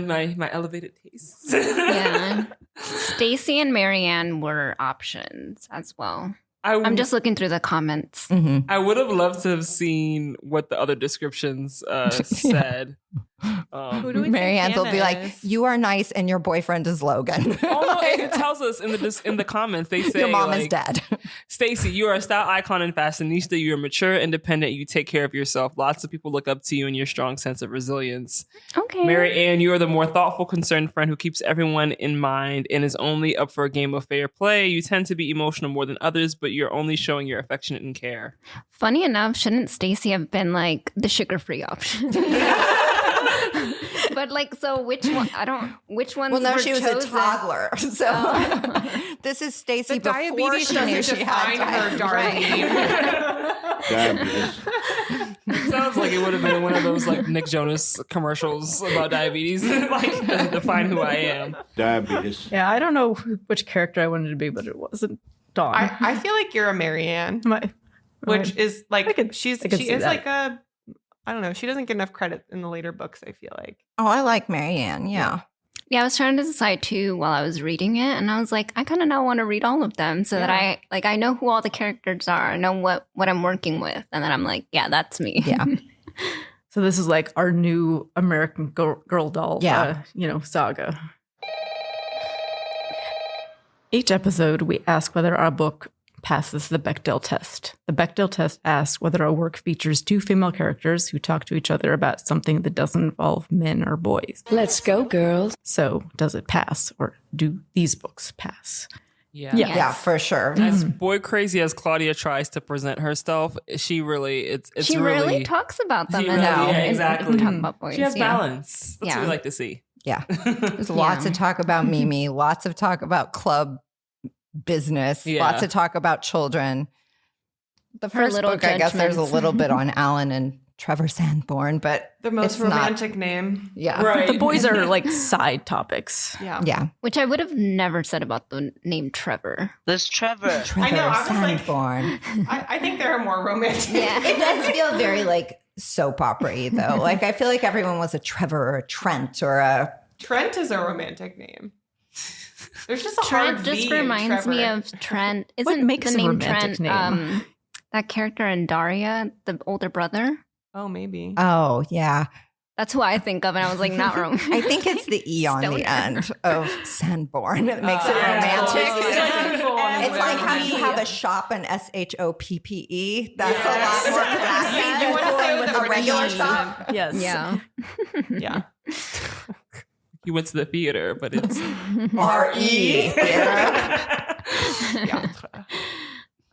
elevated taste. Yeah. Stacy and Marianne were options as well. I'm just looking through the comments. Mm-hmm. I would have loved to have seen what the other descriptions said. Who do we Marianne's think will be like, is? "You are nice, and your boyfriend is Logan." Oh no! It tells us in the comments. They say your mom like, is dead. Stacy, you are a style icon and fashionista. You are mature, independent. You take care of yourself. Lots of people look up to you and your strong sense of resilience. Okay. Mary Ann, you are the more thoughtful, concerned friend who keeps everyone in mind and is only up for a game of fair play. You tend to be emotional more than others, but you're only showing your affection and care. Funny enough, shouldn't Stacy have been like the sugar-free option? But like, so which one? Which ones? Well, no, were she was chosen? a toddler. So this is Stacy before Diabetes she knew doesn't she had define her, Darlene. Diabetes. It sounds like it would have been one of those like Nick Jonas commercials about diabetes. Like, doesn't define who I am. Diabetes. Yeah, I don't know which character I wanted to be, but it wasn't Dawn. I feel like you're a Marianne, which is like she is like a. I don't know. She doesn't get enough credit in the later books, I feel like. Oh, I like Marianne. Yeah. Yeah, I was trying to decide too while I was reading it, and I was like, I kind of now want to read all of them so that I know who all the characters are, I know what I'm working with, and then I'm like, yeah, that's me. Yeah. So this is like our new American Girl doll, saga. Each episode, we ask whether our book passes the Bechdel test. The Bechdel test asks whether our work features 2 female characters who talk to each other about something that doesn't involve men or boys. Let's go, girls. So, does it pass, or do these books pass? Yeah. Yeah, for sure. As boy crazy as Claudia tries to present herself, she really she really talks about them. Exactly. Talk about boys. She has balance. That's what we like to see. Yeah. There's lots of talk about Mimi, lots of talk about club business, lots of talk about children. The first book, I guess there's a little bit on Alan and Trevor Sanborn, but the most romantic name. Yeah. Right. The boys are like side topics. Yeah. Which I would have never said about the name Trevor. There's Trevor. Trevor Sanborn. I think they're more romantic. Yeah. It does feel very like soap opera-y though. Like I feel like everyone was a Trevor or a Trent or a... Trent is a romantic name. There's just a Trent hard just V in reminds me Trevor. of Trent. What Isn't makes the a name romantic Trent name? That character in Daria, the older brother? Oh, maybe. Oh, yeah. That's who I think of, and I was like, not wrong. I think it's the E on the end of Sanborn that makes it romantic. It's like how you have a shop and SHOPPE. That's a lot more classy You want to say with a regular shop. Yes. Yeah. Yeah. You went to the theater, but it's R-E.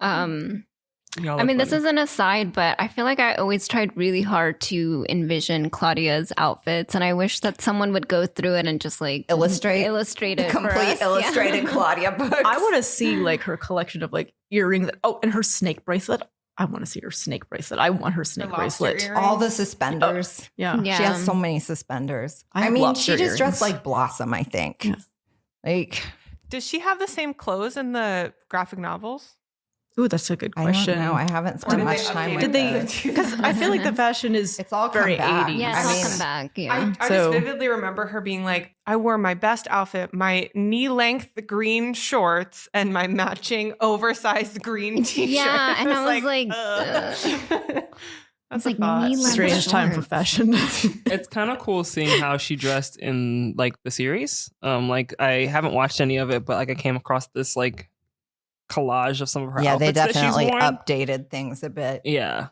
I mean, this is an aside, but I feel like I always tried really hard to envision Claudia's outfits, and I wish that someone would go through it and just like illustrate it, complete illustrated Claudia books. I want to see like her collection of like earrings. Oh, and her snake bracelet. I want to see her snake bracelet. I want her snake bracelet. Earrings. All the suspenders. Yeah. She has so many suspenders. I mean, she just dressed like Blossom, I think. Yeah. Like, does she have the same clothes in the graphic novels? Ooh, that's a good question. I don't know. I haven't spent much time with it. Because I feel like the fashion is it's all very come back. 80s. Yeah, it's all come back. Yeah. I just vividly remember her being like, I wore my best outfit, my knee-length green shorts, and my matching oversized green t-shirt. Yeah, and I was like that's like knee-length strange time for fashion. It's kind of cool seeing how she dressed in like the series. Like I haven't watched any of it, but like I came across this like collage of some of her outfits. They that definitely she's worn. updated things a bit. Yeah.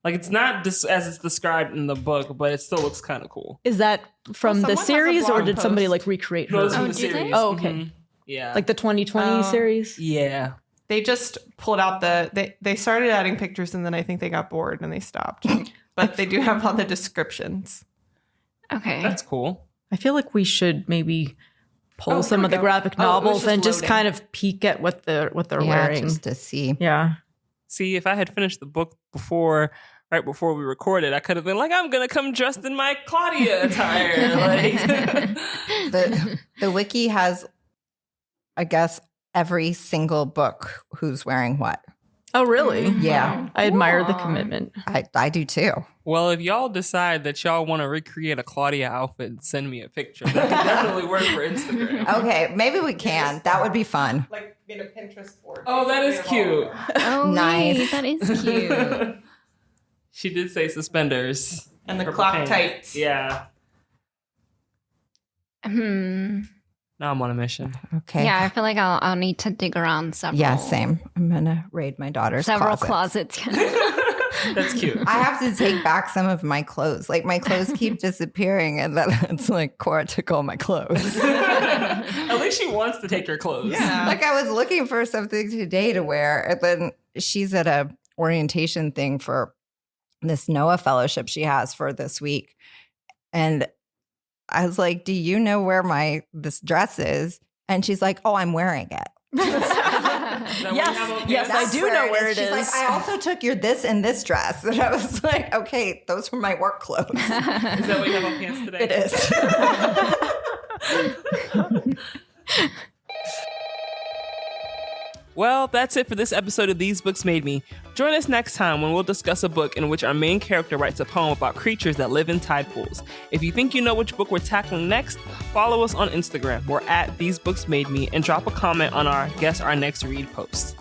Like it's not as it's described in the book, but it still looks kind of cool. Is that from the series or did somebody like recreate her? No, it's from the series. Oh, okay. Mm-hmm. Yeah. Like the 2020 series? Yeah. They just pulled out they started adding pictures and then I think they got bored and they stopped. but they do have all the descriptions. Okay. That's cool. I feel like we should maybe pull some of the graphic novels and just kind of peek at what they're wearing. Just to see. Yeah. See, if I had finished the book right before we recorded, I could have been like, I'm going to come dressed in my Claudia attire. The wiki has, I guess, every single book who's wearing what. Oh, really? Yeah. I admire the commitment. I do too. Well, if y'all decide that y'all want to recreate a Claudia outfit, send me a picture. That could definitely work for Instagram. Okay, maybe we can. That would be fun. Like in a Pinterest board. Oh, that is cute. Oh, Nice. wait, that is cute. She did say suspenders. And the Purple clock pants. tights. Yeah. Now I'm on a mission. Okay. Yeah, I feel like I'll need to dig around several. Yeah, same. I'm going to raid my daughter's Several closet. closets. That's cute. I have to take back some of my clothes. Like my clothes keep disappearing, and then it's like Cora took all my clothes. At least she wants to take your clothes. Yeah. Like I was looking for something today to wear, and then she's at a orientation thing for this NOAA fellowship she has for this week, and I was like, "Do you know where this dress is?" And she's like, "Oh, I'm wearing it." Yes, I do know where it is. She's like, I also took your this and this dress. And I was like, okay, those were my work clothes. Is that what you have on pants today? It is. Well, that's it for this episode of These Books Made Me. Join us next time when we'll discuss a book in which our main character writes a poem about creatures that live in tide pools. If you think you know which book we're tackling next, follow us on Instagram. We're at These Books Made Me and drop a comment on our Guess Our Next Read post.